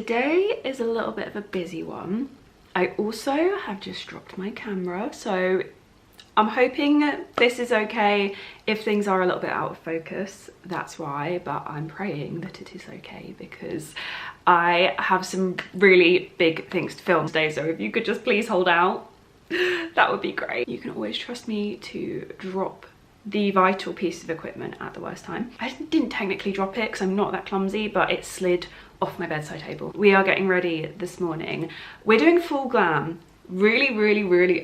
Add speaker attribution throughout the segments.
Speaker 1: Today is a little bit of a busy one. I also have just dropped my camera, so I'm hoping this is okay. If things are a little bit out of focus, that's why, but I'm praying that it is okay because I have some really big things to film today, so if you could just please hold out, that would be great. You can always trust me to drop the vital piece of equipment at the worst time. I didn't technically drop it because I'm not that clumsy, but it slid off my bedside table. We are getting ready this morning. We're doing full glam really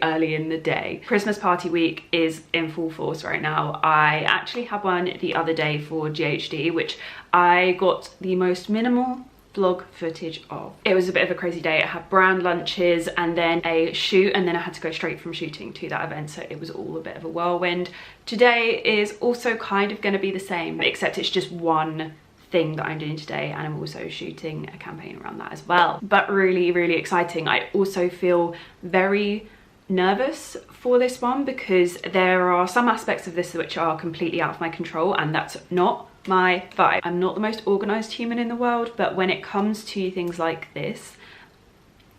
Speaker 1: early in the day. Christmas party week is in full force right now. I actually had one the other day for GHD, which I got the most minimal vlog footage of. It was a bit of a crazy day. I had brand lunches and then a shoot, and then I had to go straight from shooting to that event, so it was all a bit of a whirlwind. Today is also kind of going to be the same, except it's just one thing that I'm doing today, and I'm also shooting a campaign around that as well. But really exciting. I also feel very nervous for this one because there are some aspects of this which are completely out of my control, and that's not my vibe. I'm not the most organized human in the world, but when it comes to things like this,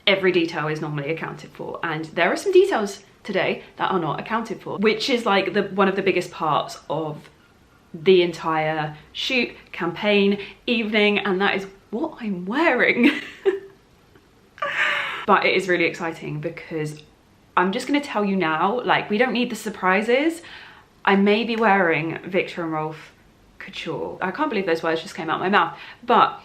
Speaker 1: every detail is normally accounted for, and there are some details today that are not accounted for, which is like one of the biggest parts of the entire shoot, campaign, evening, and that is what I'm wearing. But it is really exciting because I'm just going to tell you now, like, we don't need the surprises. I may be wearing Viktor and Rolf Couture. I can't believe those words just came out my mouth. But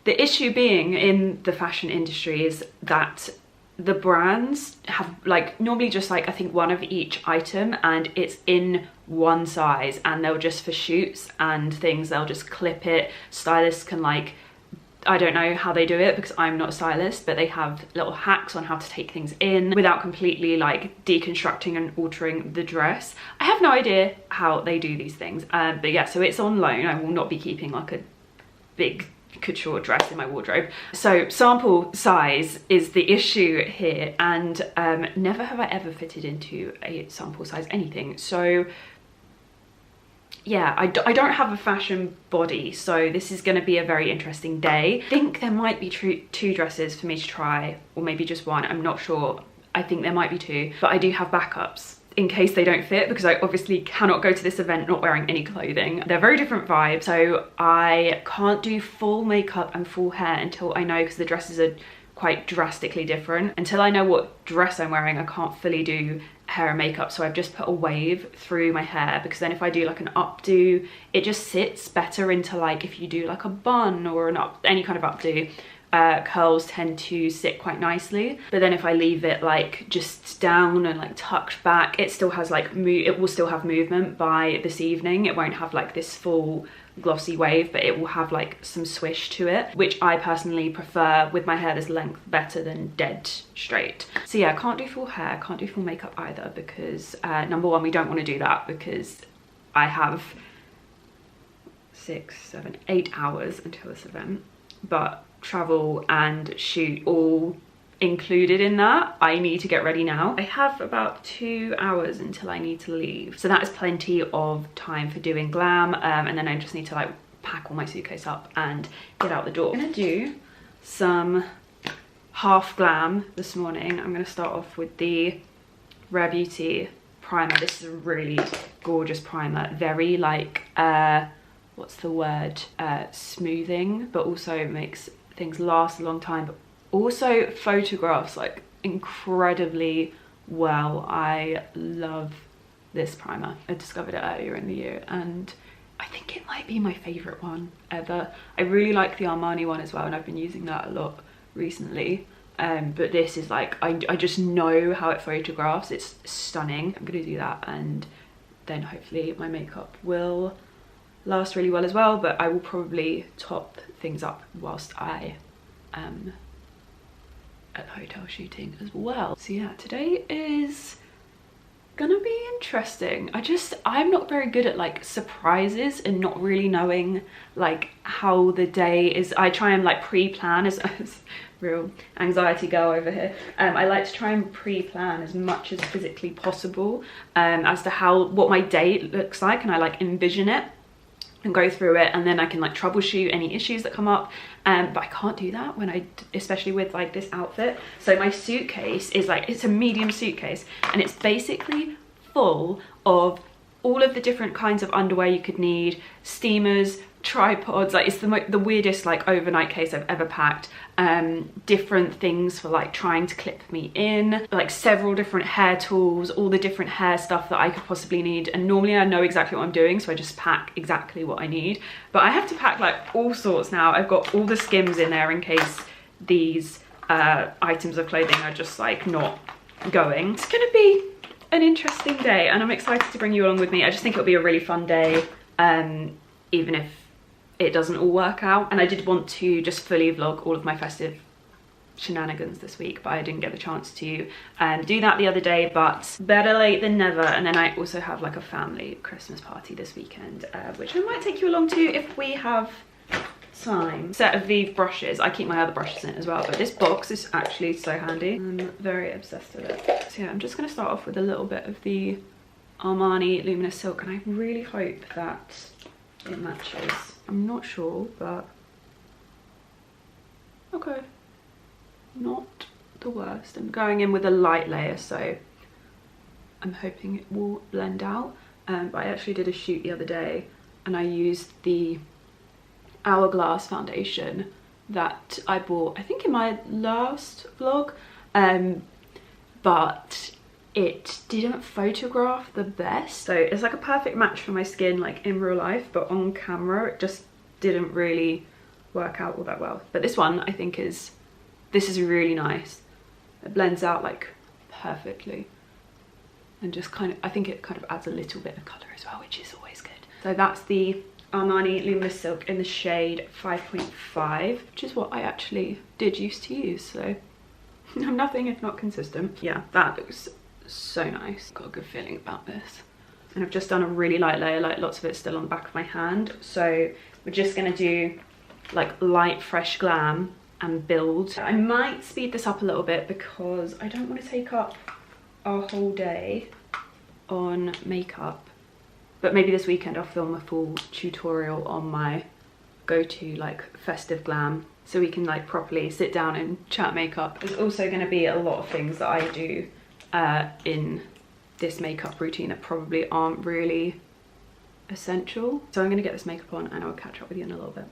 Speaker 1: the issue being in the fashion industry is that the brands have like normally just like I think one of each item, and it's in one size, and they'll just for shoots and things they'll just clip it. Stylists can like, I don't know how they do it because I'm not a stylist, but they have little hacks on how to take things in without completely like deconstructing and altering the dress. I have no idea how they do these things, but yeah, so it's on loan. I will not be keeping like a big couture dress in my wardrobe. So sample size is the issue here, and never have I ever fitted into a sample size anything. So yeah, I don't have a fashion body, so this is going to be a very interesting day. I think there might be two dresses for me to try, or maybe just one, I'm not sure. I think there might be two, but I do have backups in case they don't fit, because I obviously cannot go to this event not wearing any clothing. They're very different vibes, so I can't do full makeup and full hair until I know, because the dresses are quite drastically different. Until I know what dress I'm wearing, I can't fully do hair and makeup, so I've just put a wave through my hair, because then if I do like an updo, it just sits better into like, if you do like a bun or any kind of updo, curls tend to sit quite nicely. But then if I leave it like just down and like tucked back, it still has like it will still have movement by this evening. It won't have like this full glossy wave, but it will have like some swish to it, which I personally prefer with my hair this length better than dead straight. So yeah, can't do full hair, can't do full makeup either, because number one, we don't want to do that because I have 6, 7, 8 hours until this event, but travel and shoot all included in that. I need to get ready now. I have about 2 hours until I need to leave, so that is plenty of time for doing glam, and then I just need to like pack all my suitcase up and get out the door. I'm gonna do some half glam this morning. I'm gonna start off with the Rare Beauty primer. This is a really gorgeous primer, very like what's the word, smoothing, but also makes things last a long time, but also photographs like incredibly well. I love this primer. I discovered it earlier in the year, and I think it might be my favorite one ever. I really like the Armani one as well, and I've been using that a lot recently. But this is like, I just know how it photographs. It's stunning. I'm gonna do that, and then hopefully my makeup will last really well as well, but I will probably top things up whilst I am at the hotel shooting as well. So yeah, today is gonna be interesting. I'm not very good at like surprises and not really knowing like how the day is. I try and like pre-plan as real anxiety girl over here. I like to try and pre-plan as much as physically possible as to what my day looks like, and I like envision it. and go through it, and then I can like troubleshoot any issues that come up. But I can't do that when especially with like this outfit. So my suitcase is like, it's a medium suitcase, and it's basically full of all of the different kinds of underwear you could need, steamers, tripods. Like, it's the weirdest like overnight case I've ever packed. Different things for like trying to clip me in, like several different hair tools, all the different hair stuff that I could possibly need. And normally I know exactly what I'm doing, so I just pack exactly what I need, but I have to pack like all sorts now. I've got all the skims in there in case these items of clothing are just like not going. It's gonna be an interesting day, and I'm excited to bring you along with me. I just think it'll be a really fun day, even if it doesn't all work out. And I did want to just fully vlog all of my festive shenanigans this week, but I didn't get the chance to do that the other day, but better late than never. And then I also have like a family Christmas party this weekend, which I might take you along to if we have time. Set of these brushes. I keep my other brushes in as well, but this box is actually so handy. I'm very obsessed with it. So yeah, I'm just gonna start off with a little bit of the Armani Luminous Silk, and I really hope that it matches. I'm not sure, but okay, not the worst. I'm going in with a light layer, so I'm hoping it will blend out. But I actually did a shoot the other day, and I used the Hourglass foundation that I bought, I think in my last vlog, but it didn't photograph the best. So it's like a perfect match for my skin like in real life, but on camera it just didn't really work out all that well. But this one I think this is really nice. It blends out like perfectly, and just kind of, I think it kind of adds a little bit of colour as well, which is always good. So that's the Armani Luminous Silk in the shade 5.5, which is what I actually did used to use, so I'm nothing if not consistent. Yeah, that looks so nice. Got a good feeling about this. And I've just done a really light layer, like lots of it's still on the back of my hand. So we're just gonna do like light fresh glam and build. I might speed this up a little bit because I don't want to take up our whole day on makeup, but maybe this weekend I'll film a full tutorial on my go-to like festive glam, so we can like properly sit down and chat makeup. There's also going to be a lot of things that I do in this makeup routine that probably aren't really essential. So I'm going to get this makeup on and I'll catch up with you in a little bit.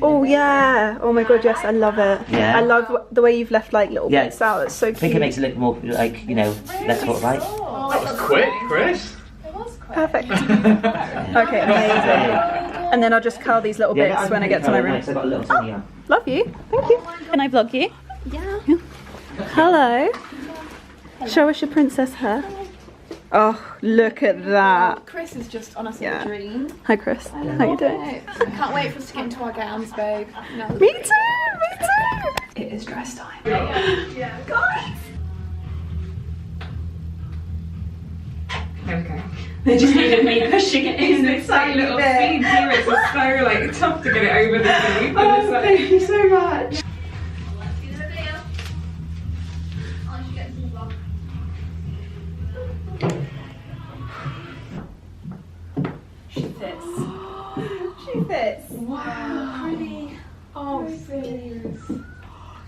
Speaker 2: Oh yeah! Oh my god, yes, I love it.
Speaker 3: Yeah.
Speaker 2: I love the way you've left like little bits out. It's so cute.
Speaker 3: I think it makes it look more like, you know, less sort of like.
Speaker 4: That was quick, Chris.
Speaker 5: It was quick.
Speaker 2: Perfect. Okay, amazing. And then I'll just curl these little bits when I get to my room.
Speaker 3: I've got a little tiny arm.
Speaker 2: Love you. Thank you. Can I vlog you?
Speaker 5: Yeah.
Speaker 2: Hello. Show us your princess hair. Oh, look at that.
Speaker 5: Chris is just honestly
Speaker 2: Yeah.
Speaker 5: a dream.
Speaker 2: Hi Chris. How you doing?
Speaker 5: Can't wait for us to get into our gowns, babe. No.
Speaker 2: Me too, me too.
Speaker 1: It is dress time.
Speaker 2: Yeah, guys.
Speaker 1: There we go. They just needed me pushing it in. It's like little seeds here. It's so like tough to get it over the sleeve. Oh, thank you so much.
Speaker 5: She
Speaker 1: fits.
Speaker 2: She fits.
Speaker 1: Wow. Pretty. Oh, brilliant.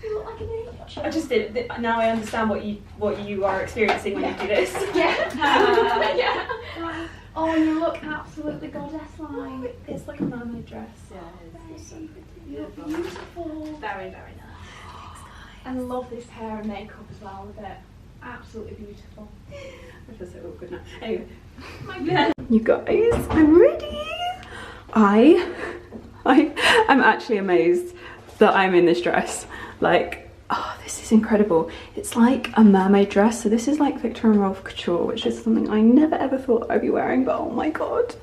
Speaker 5: You look like an angel.
Speaker 1: I just did. Now I understand what you are experiencing when you do this.
Speaker 5: Yeah. Yeah. Oh, you look absolutely goddess-like.
Speaker 1: It's like a mermaid dress. Yeah,
Speaker 5: it's so pretty. You look beautiful. Very, very nice. I love this hair and makeup as well with it. Absolutely beautiful.
Speaker 1: I feel so awkward now. Anyway.
Speaker 2: You guys, I'm ready. I'm actually amazed that I'm in this dress. Like, oh, this is incredible. It's like a mermaid dress. So this is like Viktor and Rolf Couture, which is something I never ever thought I'd be wearing, but oh my God,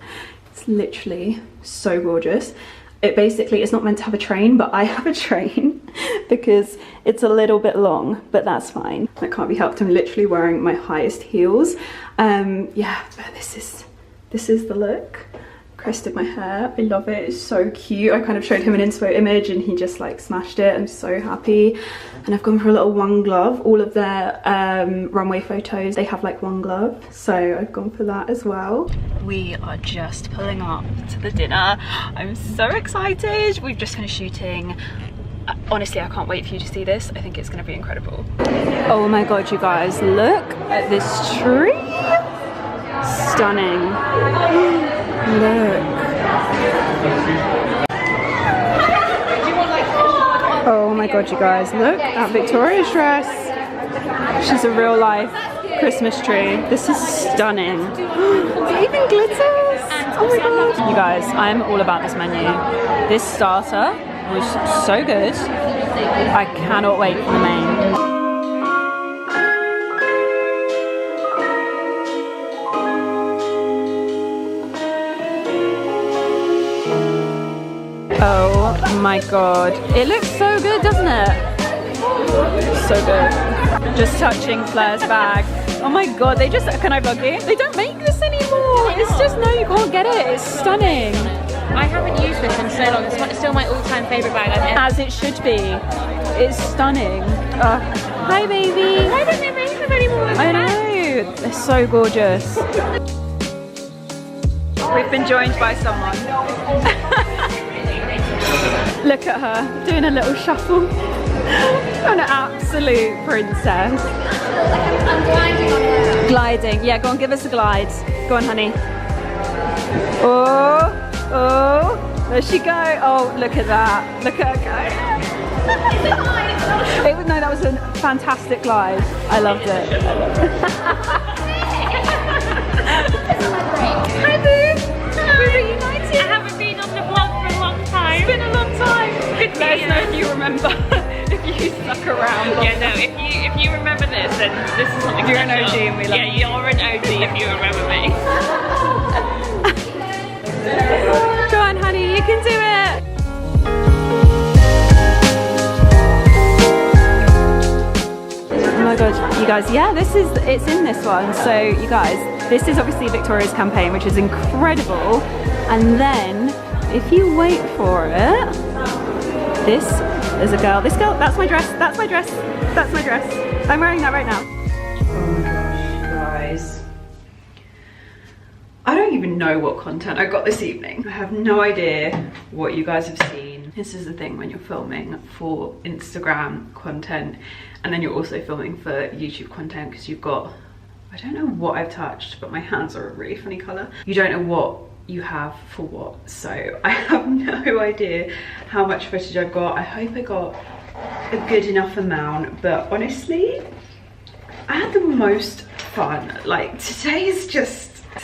Speaker 2: it's literally so gorgeous. It basically, it's not meant to have a train, but I have a train because it's a little bit long, but that's fine. That can't be helped. I'm literally wearing my highest heels. Yeah, but this is the look. Crested my hair. I love it. It's so cute. I kind of showed him an inspo image and he just like smashed it. I'm so happy. And I've gone for a little one glove. All of their runway photos, they have like one glove, so I've gone for that as well. We are just pulling up to the dinner. I'm so excited. We've just finished shooting. Honestly, I can't wait for you to see this. I think it's going to be incredible. Oh my God, you guys, look at this tree. Stunning. Look. Oh my God, you guys, look at Victoria's dress. She's a real life Christmas tree. This is stunning. It even glitters. Oh my God. You guys, I'm all about this menu. This starter was so good. I cannot wait for the main. Oh my God. It looks so good, doesn't it? So good. Just touching Fleur's bag. Oh my God, they just, can I vlog you? They don't make this anymore. It's just, no, you can't get it. It's stunning.
Speaker 6: I haven't used this in so long. It's still my all-time favourite bag.
Speaker 2: As it should be. It's stunning. Hi, baby.
Speaker 6: Why don't they make them anymore?
Speaker 2: I know. They're so gorgeous. We've been joined by someone. Look at her doing a little shuffle. An absolute princess.
Speaker 5: I'm gliding on her.
Speaker 2: Gliding. Yeah, go on, give us a glide. Go on, honey. Oh, oh, there she go. Oh, look at that. Look at her go. No, that was a fantastic glide. I loved it. Hi, boo. We're reunited.
Speaker 6: I haven't been on the vlog for a long time.
Speaker 2: It's been a long time.
Speaker 6: Good
Speaker 2: Let us know if you remember. If you stuck around.
Speaker 6: Yeah, no, if you remember this, then this is something
Speaker 2: You're an
Speaker 6: special.
Speaker 2: OG and we love
Speaker 6: Yeah, you're an OG if you remember me.
Speaker 2: Go on, honey, you can do it. Oh my God, you guys, yeah, it's in this one. So you guys, this is obviously Victoria's campaign, which is incredible. And then, if you wait for it, this is a girl. This girl, that's my dress, that's my dress, that's my dress. I'm wearing that right now. Oh my gosh, guys. I don't even know what content I got this evening. I have no idea what you guys have seen. This is the thing when you're filming for Instagram content and then you're also filming for YouTube content, because you've got, I don't know what I've touched, but my hands are a really funny colour. You don't know what you have for what, so I have no idea how much footage I've got. I hope I got a good enough amount, but honestly, I had the most fun. Like, today's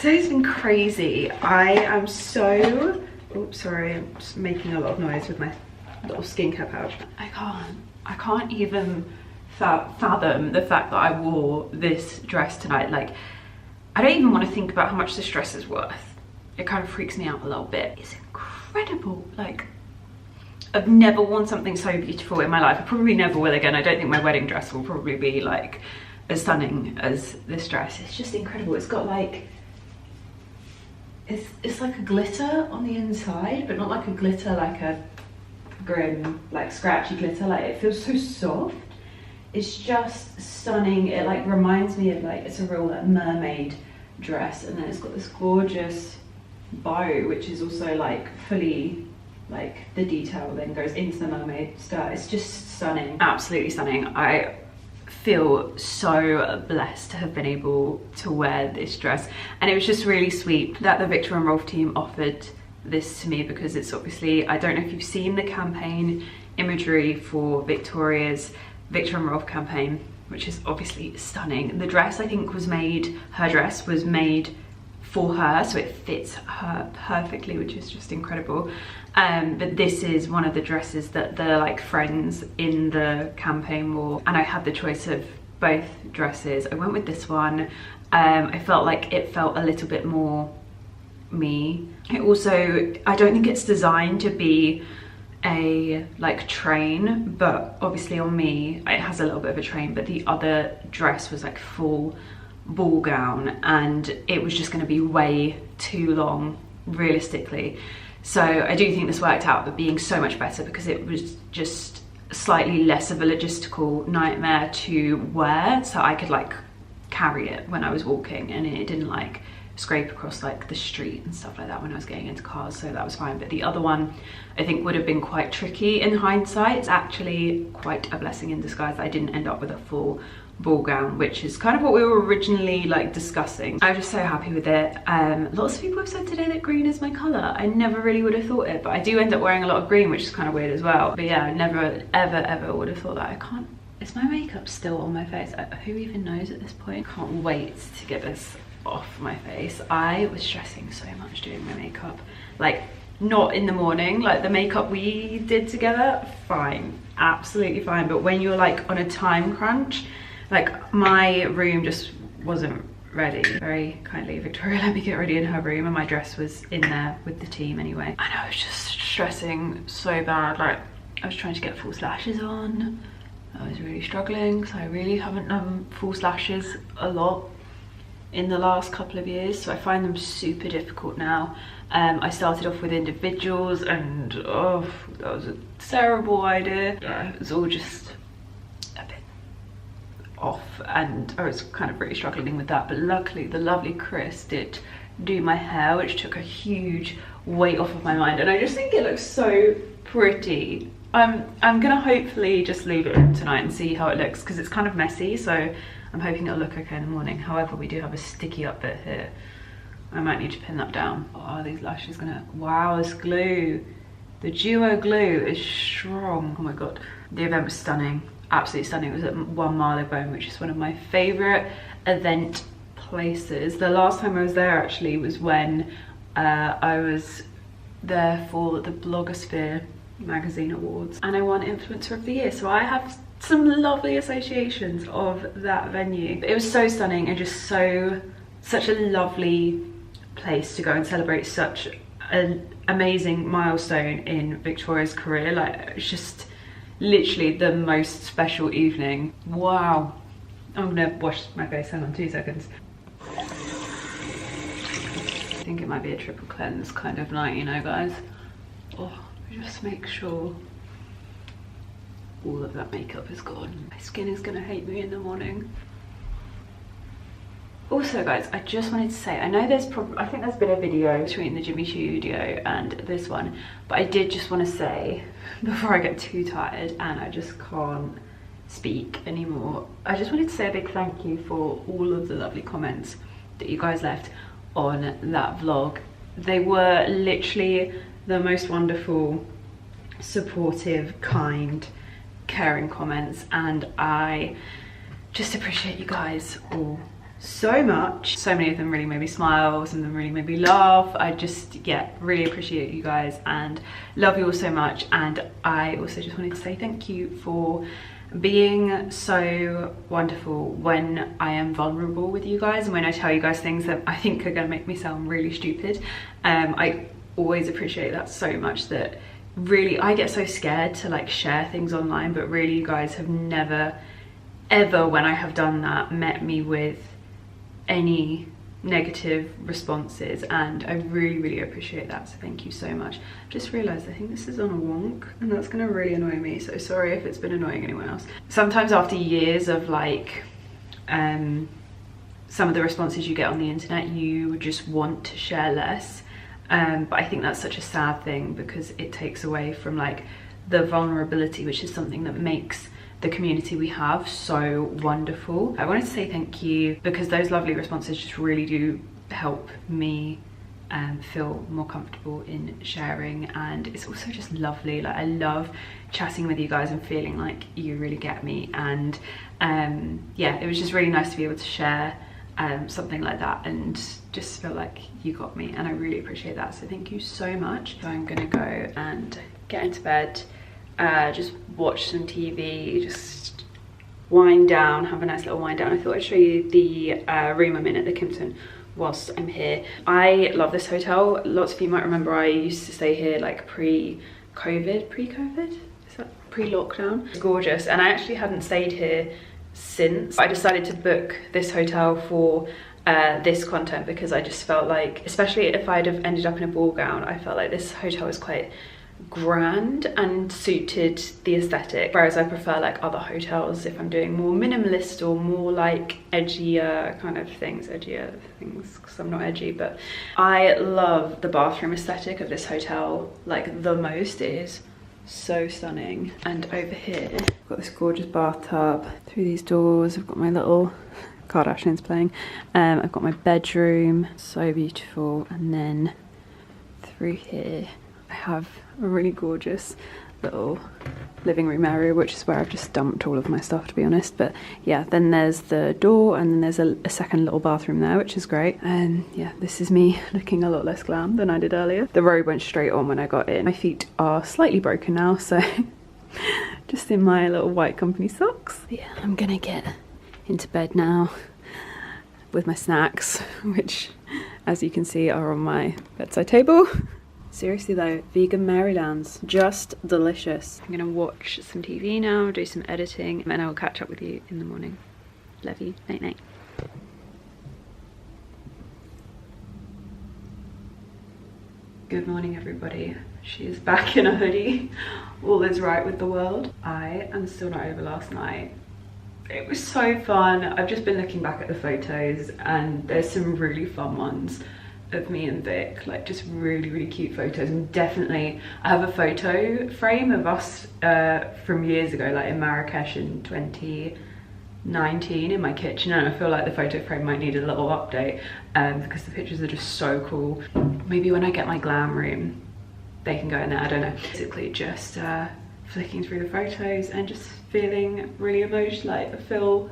Speaker 2: been crazy. I am so, oops, sorry, I'm just making a lot of noise with my little skincare pouch. I can't even fathom the fact that I wore this dress tonight. Like, I don't even want to think about how much this dress is worth. It kind of freaks me out a little bit. It's incredible. Like, I've never worn something so beautiful in my life. I probably never will again. I don't think my wedding dress will probably be like as stunning as this dress. It's just incredible. It's got like, it's like a glitter on the inside, but not like a glitter like a grim, like scratchy glitter. Like, it feels so soft. It's just stunning. It like reminds me of like, it's a real like mermaid dress, and then it's got this gorgeous bow, which is also like fully, like the detail then goes into the mermaid skirt. It's just stunning, absolutely stunning. I feel so blessed to have been able to wear this dress, and it was just really sweet that the Viktor and Rolf team offered this to me, because it's obviously, I don't know if you've seen the campaign imagery for Victoria's Viktor and Rolf campaign, which is obviously stunning. The dress, I think, was made, her dress was made for her, so it fits her perfectly, which is just incredible. But this is one of the dresses that the like friends in the campaign wore, and I had the choice of both dresses. I went with this one. I felt like it felt a little bit more me. It also, I don't think it's designed to be a like train, but obviously on me it has a little bit of a train, but the other dress was like full ball gown, and it was just going to be way too long realistically. So I do think this worked out, but being so much better, because it was just slightly less of a logistical nightmare to wear, so I could like carry it when I was walking, and it didn't like scrape across like the street and stuff like that when I was getting into cars, so that was fine. But the other one I think would have been quite tricky in hindsight. It's actually quite a blessing in disguise that I didn't end up with a full ball gown, which is kind of what we were originally like discussing. I'm just so happy with it. Lots of people have said today that green is my colour. I never really would have thought it, but I do end up wearing a lot of green, which is kind of weird as well. But yeah, I never ever would have thought that. I can't, is my makeup still on my face? Who even knows at this point? Can't wait to get this off my face. I was stressing so much doing my makeup, like not in the morning, like the makeup we did together, fine, absolutely fine, but when you're like on a time crunch, like my room just wasn't ready. Very kindly Victoria let me get ready in her room, and my dress was in there with the team anyway, and I was just stressing so bad. Like I was trying to get false lashes on, I was really struggling, so I really haven't done false lashes a lot in the last couple of years, so I find them super difficult now. I started off with individuals, and oh, that was a terrible idea. Yeah, it was all just a bit off, and I was kind of really struggling with that, but luckily the lovely Chris did do my hair, which took a huge weight off of my mind, and I just think it looks so pretty. I'm gonna hopefully just leave it in tonight and see how it looks, because it's kind of messy, so I'm hoping it'll look okay in the morning. However, we do have a sticky up bit here. I might need to pin that down. Oh, are these lashes gonna, wow, this glue. The duo glue is strong. Oh my God. The event was stunning, absolutely stunning. It was at Marylebone, which is one of my favorite event places. The last time I was there actually was when I was there for the Blogosphere magazine awards, and I won Influencer of the Year, so I have some lovely associations of that venue. It was so stunning, and just such a lovely place to go and celebrate such an amazing milestone in Victoria's career. Like it's just literally the most special evening. Wow, I'm gonna wash my face, hang on 2 seconds. I think it might be a triple cleanse kind of night, you know guys. Oh, just make sure all of that makeup is gone. My skin is gonna hate me in the morning. Also guys, I just wanted to say, I know there's I think there's been a video between the Jimmy Choo video and this one, but I did just want to say, before I get too tired and I just can't speak anymore, I just wanted to say a big thank you for all of the lovely comments that you guys left on that vlog. They were literally the most wonderful, supportive, kind, caring comments, and I just appreciate you guys all so much. So many of them really made me smile, some of them really made me laugh. I just, yeah, really appreciate you guys and love you all so much. And I also just wanted to say thank you for being so wonderful when I am vulnerable with you guys, and when I tell you guys things that I think are gonna make me sound really stupid. I always appreciate that so much, that really I get so scared to like share things online, but really you guys have never ever, when I have done that, met me with any negative responses, and I really appreciate that, so thank you so much. Just realized I think this is on a wonk, and that's gonna really annoy me, so sorry if it's been annoying anyone else. Sometimes after years of like some of the responses you get on the internet, you just want to share less, but I think that's such a sad thing because it takes away from like the vulnerability, which is something that makes the community we have so wonderful. I wanted to say thank you because those lovely responses just really do help me feel more comfortable in sharing, and it's also just lovely. Like I love chatting with you guys and feeling like you really get me, and yeah, it was just really nice to be able to share something like that and just feel like you got me, and I really appreciate that, so thank you so much. So I'm gonna go and get into bed, just watch some TV, just wind down, have a nice little wind down. I thought I'd show you the room I'm in at the Kimpton whilst I'm here. I love this hotel. Lots of you might remember I used to stay here like pre-COVID, is that pre-lockdown? It's gorgeous, and I actually hadn't stayed here since. I decided to book this hotel for this content because I just felt like, especially if I'd have ended up in a ball gown, I felt like this hotel was quite grand and suited the aesthetic, whereas I prefer like other hotels if I'm doing more minimalist or more like edgier kind of things, because I'm not edgy. But I love the bathroom aesthetic of this hotel like the most. It is so stunning. And over here I've got this gorgeous bathtub. Through these doors I've got my little Kardashians playing, I've got my bedroom, so beautiful, and then through here I have a really gorgeous little living room area, which is where I've just dumped all of my stuff, to be honest. But yeah, then there's the door, and then there's a second little bathroom there, which is great. And yeah, this is me looking a lot less glam than I did earlier. The robe went straight on when I got in. My feet are slightly broken now, so just in my little white company socks. But yeah, I'm gonna get into bed now with my snacks, which as you can see are on my bedside table. Seriously though, vegan Marylands, just delicious. I'm gonna watch some TV now, do some editing, and I'll catch up with you in the morning. Love you, night night. Good morning everybody. She is back in a hoodie. All is right with the world. I am still not over last night. It was so fun. I've just been looking back at the photos and there's some really fun ones of me and Vic, like just really cute photos. And definitely I have a photo frame of us from years ago, like in Marrakesh in 2019 in my kitchen, and I feel like the photo frame might need a little update because the pictures are just so cool. Maybe when I get my glam room they can go in there, I don't know. Basically just flicking through the photos and just feeling really emotional. Like I feel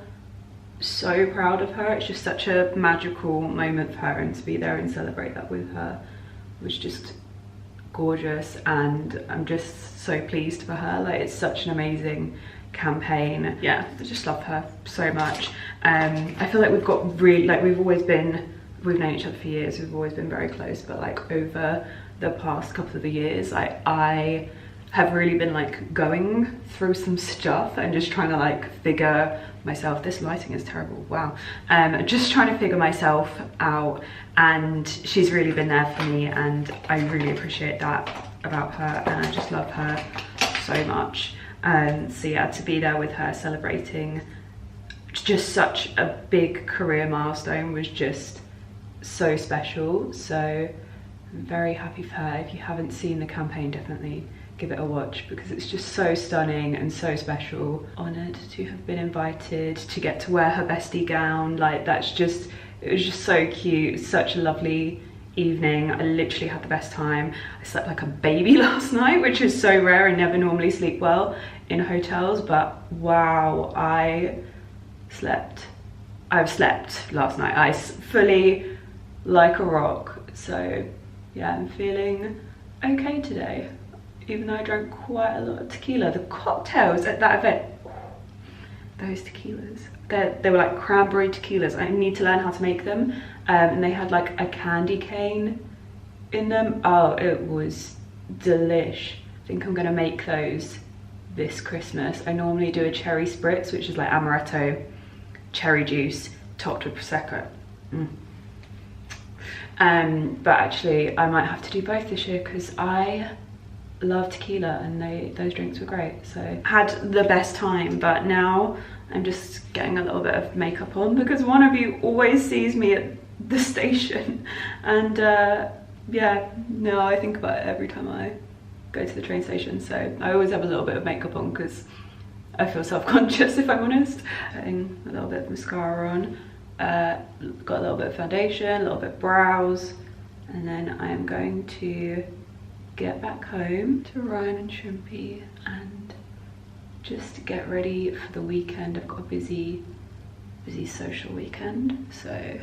Speaker 2: so proud of her. It's just such a magical moment for her, and to be there and celebrate that with her was just gorgeous, and I'm just so pleased for her. Like it's such an amazing campaign. Yeah, I just love her so much. I feel like we've got really, like we've known each other for years, we've always been very close, but like over the past couple of years, like I have really been like going through some stuff and just trying to like figure myself, this lighting is terrible, wow, just trying to figure myself out, and she's really been there for me, and I really appreciate that about her, and I just love her so much. So yeah, to be there with her celebrating just such a big career milestone was just so special. So I'm very happy for her. If you haven't seen the campaign, definitely give it a watch because it's just so stunning and so special. Honoured to have been invited to get to wear her bestie gown. Like that's just, it was just so cute. Such a lovely evening. I literally had the best time. I slept like a baby last night, which is so rare. I never normally sleep well in hotels, but wow, I've slept last night. I fully like a rock. So yeah, I'm feeling okay today, even though I drank quite a lot of tequila. The cocktails at that event, those tequilas, they were like cranberry tequilas. I need to learn how to make them. And they had like a candy cane in them. Oh, it was delish. I think I'm gonna make those this Christmas. I normally do a cherry spritz, which is like amaretto, cherry juice, topped with Prosecco. But actually I might have to do both this year because I love tequila and those drinks were great. So had the best time, but now I'm just getting a little bit of makeup on because one of you always sees me at the station, and yeah, no, I think about it every time I go to the train station, so I always have a little bit of makeup on because I feel self-conscious, if I'm honest. Putting a little bit of mascara on, got a little bit of foundation, a little bit of brows, and then I am going to get back home to Ryan and Shrimpy and just get ready for the weekend. I've got a busy social weekend, so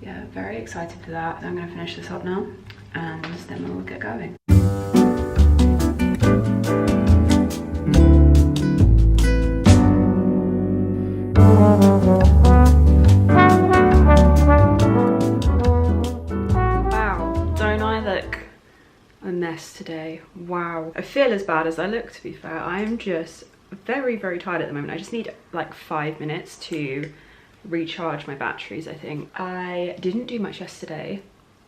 Speaker 2: yeah, very excited for that. I'm gonna finish this up now and then we'll get going. Wow, don't I look a mess today? Wow, I feel as bad as I look, to be fair. I am just very tired at the moment. I just need like 5 minutes to recharge my batteries, I think. I didn't do much yesterday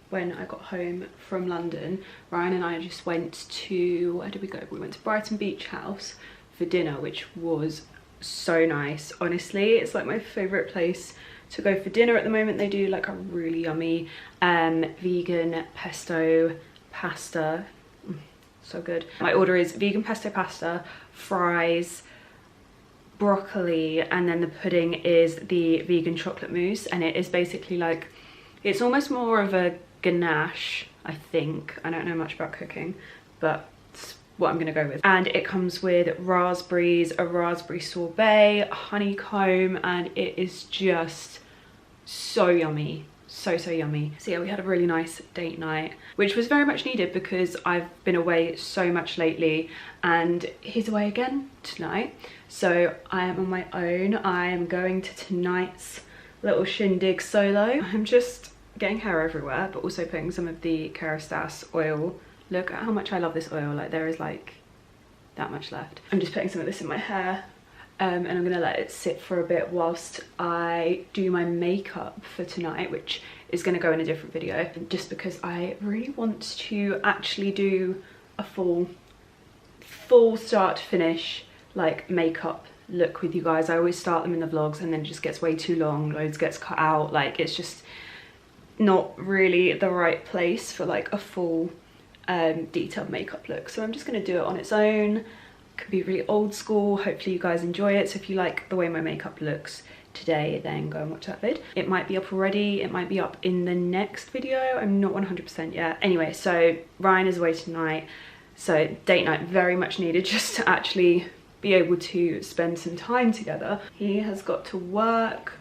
Speaker 2: when I got home from London. Ryan and I just went to, where did we go? We went to Brighton Beach House for dinner, which was so nice. Honestly, it's like my favorite place to go for dinner at the moment. They do like a really yummy vegan pesto pasta. So good. My order is vegan pesto pasta, fries, broccoli, and then the pudding is the vegan chocolate mousse, and it is basically like, it's almost more of a ganache, I think. I don't know much about cooking, but it's what I'm gonna go with. And it comes with raspberries, a raspberry sorbet, honeycomb, and it is just so yummy. So yummy. So yeah, we had a really nice date night, which was very much needed because I've been away so much lately and he's away again tonight. So I am on my own. I am going to tonight's little shindig solo. I'm just getting hair everywhere, but also putting some of the Kerastase oil. Look at how much I love this oil. Like, there is like that much left. I'm just putting some of this in my hair. And I'm gonna let it sit for a bit whilst I do my makeup for tonight, which is gonna go in a different video, just because I really want to actually do a full start to finish like makeup look with you guys. I always start them in the vlogs and then it just gets way too long, loads gets cut out, like it's just not really the right place for like a full detailed makeup look. So I'm just gonna do it on its own. Could be really old school. Hopefully you guys enjoy it. So if you like the way my makeup looks today, then go and watch that vid. It might be up already, it might be up in the next video, I'm not 100% yet. Anyway, so Ryan is away tonight, so date night very much needed just to actually be able to spend some time together. He has got to work.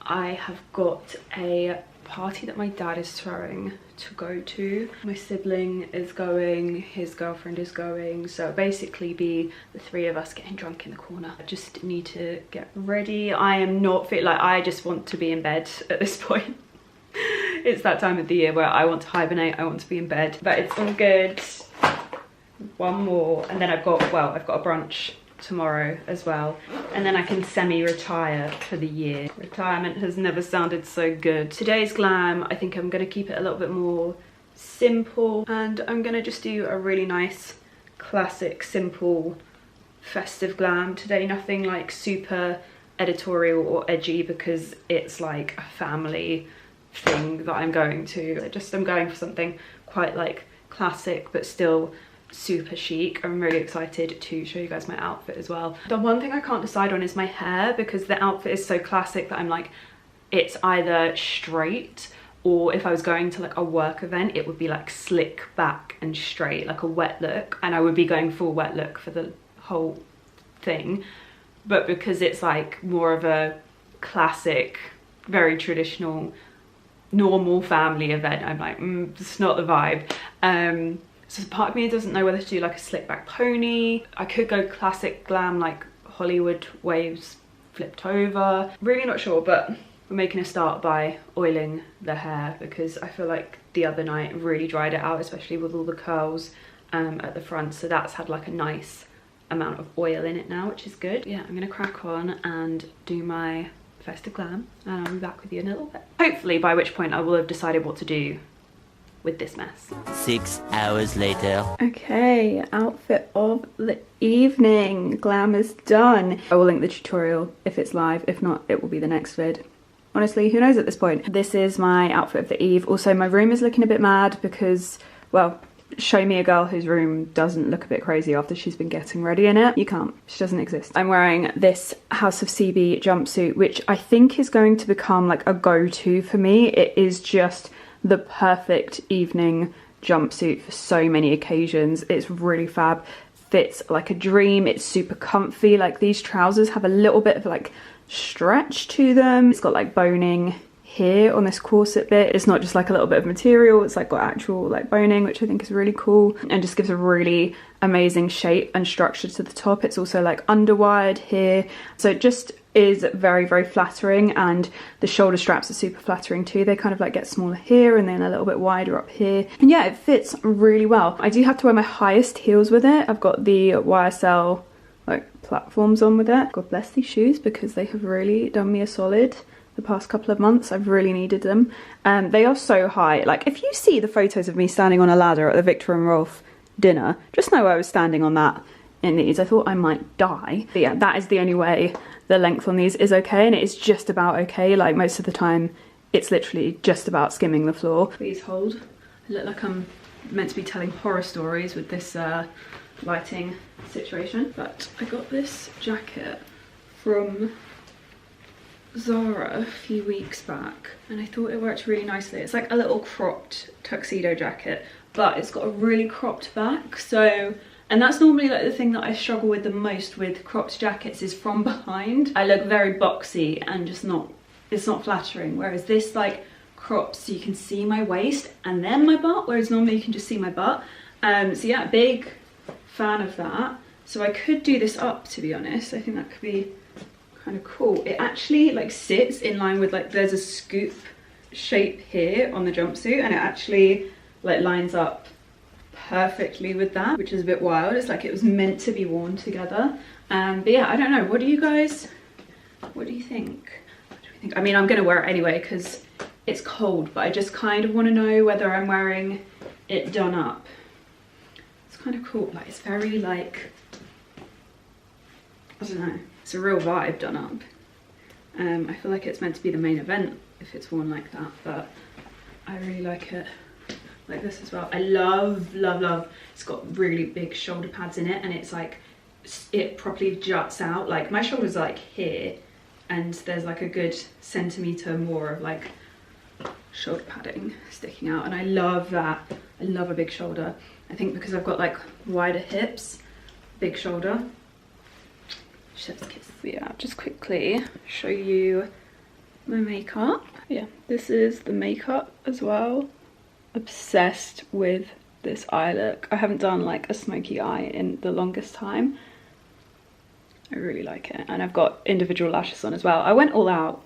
Speaker 2: I have got a party that my dad is throwing to go to. My sibling is going, his girlfriend is going, so basically be the three of us getting drunk in the corner. I just need to get ready. I am not fit, like I just want to be in bed at this point. It's that time of the year where I want to hibernate, I want to be in bed, but it's all good. One more, and then I've got a brunch tomorrow as well, and then I can semi-retire for the year. Retirement has never sounded so good. Today's glam, I think I'm gonna keep it a little bit more simple, and I'm gonna just do a really nice classic simple festive glam today. Nothing like super editorial or edgy because it's like a family thing that I'm going to. I'm going for something quite like classic but still super chic. I'm really excited to show you guys my outfit as well. The one thing I can't decide on is my hair, because the outfit is so classic that I'm like, it's either straight, or if I was going to like a work event, it would be like slick back and straight, like a wet look, and I would be going full wet look for the whole thing. But because it's like more of a classic, very traditional, normal family event, I'm like, it's not the vibe. So part of me doesn't know whether to do like a slick back pony. I could go classic glam, like Hollywood waves flipped over. Really not sure, but we're making a start by oiling the hair because I feel like the other night really dried it out, especially with all the curls at the front. So that's had like a nice amount of oil in it now, which is good. Yeah, I'm gonna crack on and do my festive glam, and I'll be back with you in a little bit. Hopefully by which point I will have decided what to do with this mess.
Speaker 3: 6 hours later.
Speaker 1: Okay, outfit of the evening. Glam is done. I will link the tutorial if it's live. If not, it will be the next vid. honestly, who knows at this point. This is my outfit of the eve. Also, my room is looking a bit mad because, well, show me a girl whose room doesn't look a bit crazy after she's been getting ready in it. You can't. She doesn't exist. I'm wearing this House of CB jumpsuit, which I think is going to become like a go-to for me. It is just the perfect evening jumpsuit for so many occasions. It's really fab. Fits like a dream. It's super comfy. Like, these trousers have a little bit of like stretch to them. It's got like boning here on this corset bit. It's not just like a little bit of material, it's like got actual like boning, which I think is really cool and just gives a really amazing shape and structure to the top. It's also like underwired here, so it just is very, very flattering, and the shoulder straps are super flattering too. They kind of like get smaller here and then a little bit wider up here, and yeah, it fits really well. I do have to wear my highest heels with it. I've got the YSL like platforms on with it. God bless these shoes because they have really done me a solid the past couple of months. I've really needed them. They are so high. Like, if you see the photos of me standing on a ladder at the Viktor and Rolf dinner, just know I was standing on that in these. I thought I might die. But yeah, that is the only way the length on these is okay, and it is just about okay. Like, most of the time it's literally just about skimming the floor. Please hold. I look like I'm meant to be telling horror stories with this lighting situation. But I got this jacket from Zara a few weeks back and I thought it worked really nicely. It's like a little cropped tuxedo jacket, but it's got a really cropped back. So, and that's normally like the thing that I struggle with the most with cropped jackets, is from behind I look very boxy and just not, it's not flattering. Whereas this like crops so you can see my waist and then my butt, whereas normally you can just see my butt. So yeah, big fan of that. So I could do this up, to be honest. I think that could be kind of cool. It actually like sits in line with like, there's a scoop shape here on the jumpsuit and it actually like lines up perfectly with that, which is a bit wild. It's like it was meant to be worn together. But yeah, I don't know, what do you think? What do you think? I mean, I'm gonna wear it anyway because it's cold, but I just kind of want to know whether I'm wearing it done up. It's kind of cool. Like, it's very like, I don't know, it's a real vibe done up. I feel like it's meant to be the main event if it's worn like that, but I really like it like this as well. I love, love, love. It's got really big shoulder pads in it and it's like, it properly juts out. Like, my shoulder's like here and there's like a good centimetre more of like shoulder padding sticking out, and I love that. I love a big shoulder. I think because I've got like wider hips, big shoulder. Chef's kiss. Yeah, I'll just quickly show you my makeup. Yeah, this is the makeup as well. Obsessed with this eye look. I haven't done like a smoky eye in the longest time. I really like it, and I've got individual lashes on as well. I went all out.